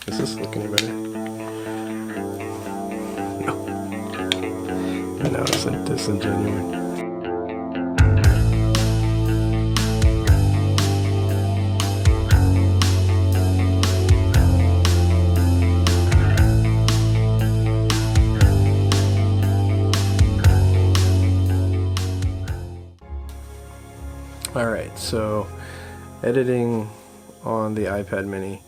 Does this look any better? No. No, it's disingenuous. Alright, so editing on the iPad mini,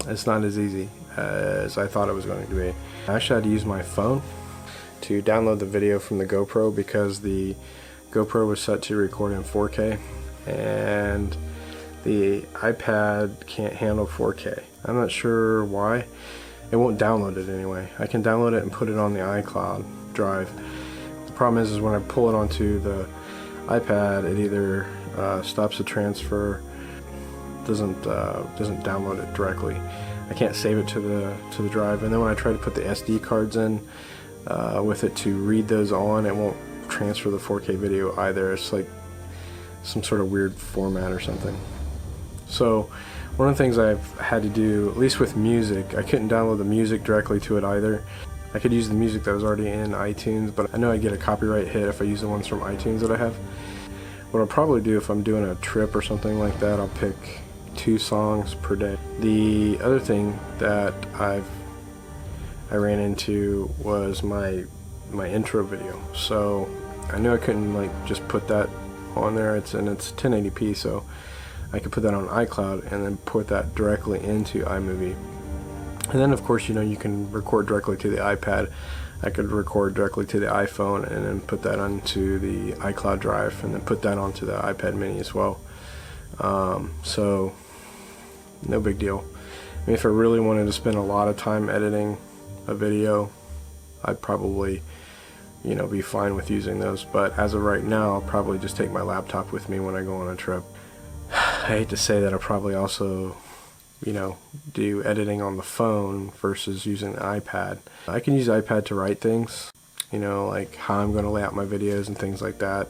it's not as easy as I thought it was going to be. I actually had to use my phone to download the video from the GoPro because the GoPro was set to record in 4K and the iPad can't handle 4K. I'm not sure why. It won't download it anyway. I can download it and put it on the iCloud drive. The problem is when I pull it onto the iPad, it either stops the transfer, doesn't download it directly. I can't save it to the drive, and then when I try to put the SD cards in with it to read those on, it won't transfer the 4K video either. It's like some sort of weird format or something. So one of the things I've had to do, at least with music, I couldn't download the music directly to it either. I could use the music that was already in iTunes, but I know I get a copyright hit if I use the ones from iTunes that I have. What I'll probably do if I'm doing a trip or something like that, I'll pick 2 songs per day. The other thing that I ran into was my intro video. So I knew I couldn't like just put that on there. It's 1080p, so I could put that on iCloud and then put that directly into iMovie. And then of course, you know, you can record directly to the iPad. I could record directly to the iPhone and then put that onto the iCloud drive and then put that onto the iPad mini as well. So no big deal. I mean, if I really wanted to spend a lot of time editing a video, I'd probably, you know, be fine with using those. But as of right now, I'll probably just take my laptop with me when I go on a trip. I hate to say that I'll probably also, you know, do editing on the phone versus using the iPad. I can use the iPad to write things, you know, like how I'm going to lay out my videos and things like that.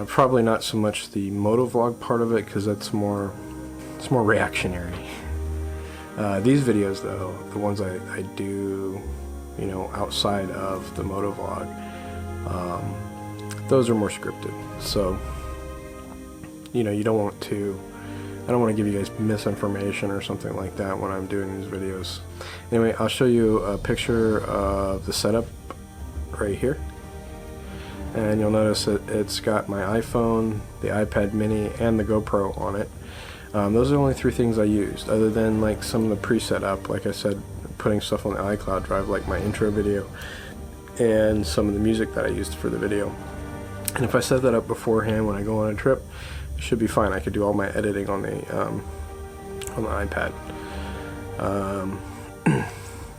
Probably not so much the motovlog part of it, because it's more reactionary. These videos though, the ones I do, you know, outside of the motovlog, those are more scripted. So, you know, I don't want to give you guys misinformation or something like that when I'm doing these videos. Anyway, I'll show you a picture of the setup right here. And you'll notice that it's got my iPhone, the iPad mini, and the GoPro on it. Those are the only 3 things I used, other than like some of the preset up, like I said, putting stuff on the iCloud drive, like my intro video, and some of the music that I used for the video. And if I set that up beforehand when I go on a trip, should be fine. I could do all my editing on the iPad.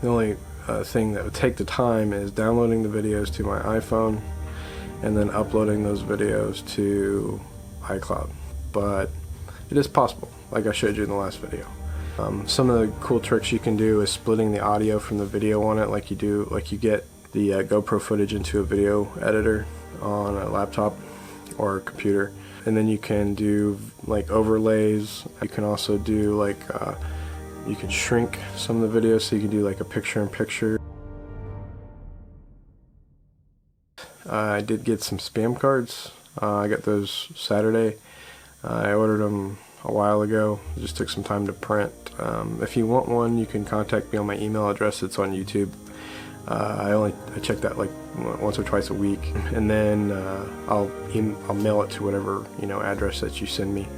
The only thing that would take the time is downloading the videos to my iPhone and then uploading those videos to iCloud. But it is possible, like I showed you in the last video. Some of the cool tricks you can do is splitting the audio from the video on it, like you get the GoPro footage into a video editor on a laptop or a computer. And then you can do like overlays. You can also do like, you can shrink some of the videos, so you can do like a picture-in-picture. I did get some spam cards. I got those Saturday. I ordered them a while ago. It just took some time to print. If you want one, you can contact me on my email address. It's on YouTube. I check that like once or twice a week, and then I'll mail it to whatever, you know, address that you send me.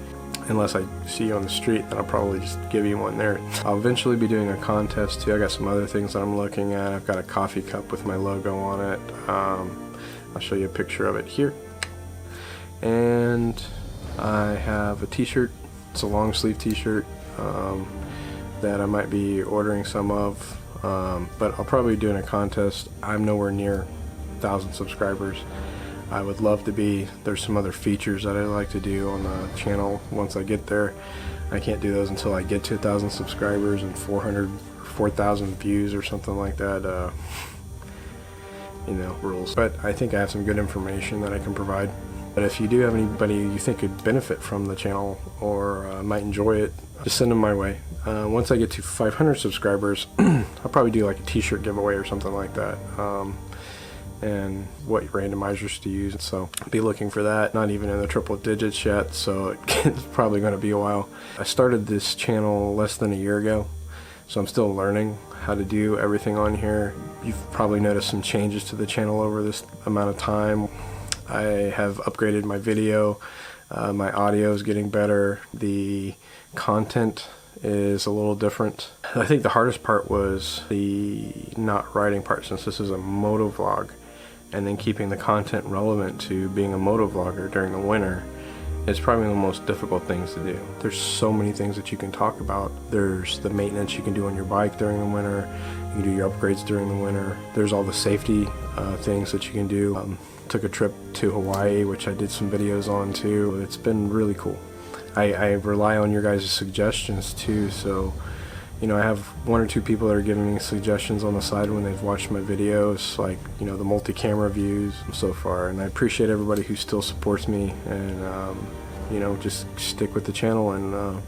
Unless I see you on the street, then I'll probably just give you one there. I'll eventually be doing a contest too. I got some other things that I'm looking at. I've got a coffee cup with my logo on it. I'll show you a picture of it here. And I have a t-shirt. It's a long sleeve t-shirt that I might be ordering some of. But I'll probably be doing a contest. I'm nowhere near 1,000 subscribers. I would love to be. There's some other features that I'd like to do on the channel once I get there. I can't do those until I get to 1,000 subscribers and 4,000 views or something like that. You know, rules. But I think I have some good information that I can provide. But if you do have anybody you think could benefit from the channel or might enjoy it, just send them my way. Once I get to 500 subscribers, I'll probably do like a t-shirt giveaway or something like that. And what randomizers to use, so be looking for that. Not even in the triple digits yet, so it's probably going to be a while. I started this channel less than a year ago, so I'm still learning how to do everything on here. You've probably noticed some changes to the channel over this amount of time. I have upgraded my video, my audio is getting better, the content is a little different. I think the hardest part was the not riding part, since this is a motovlog, and then keeping the content relevant to being a motovlogger during the winter is probably the most difficult things to do. There's so many things that you can talk about. There's the maintenance you can do on your bike during the winter. You can do your upgrades during the winter. There's all the safety things that you can do. Took a trip to Hawaii, which I did some videos on too. It's been really cool. I rely on your guys' suggestions too, so you know, I have 1 or 2 people that are giving me suggestions on the side when they've watched my videos, like, you know, the multi-camera views so far, and I appreciate everybody who still supports me and you know, just stick with the channel and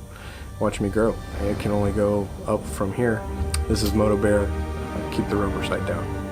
watch me grow. It can only go up from here. This is MOTOBEAR. Keep the rubber side down.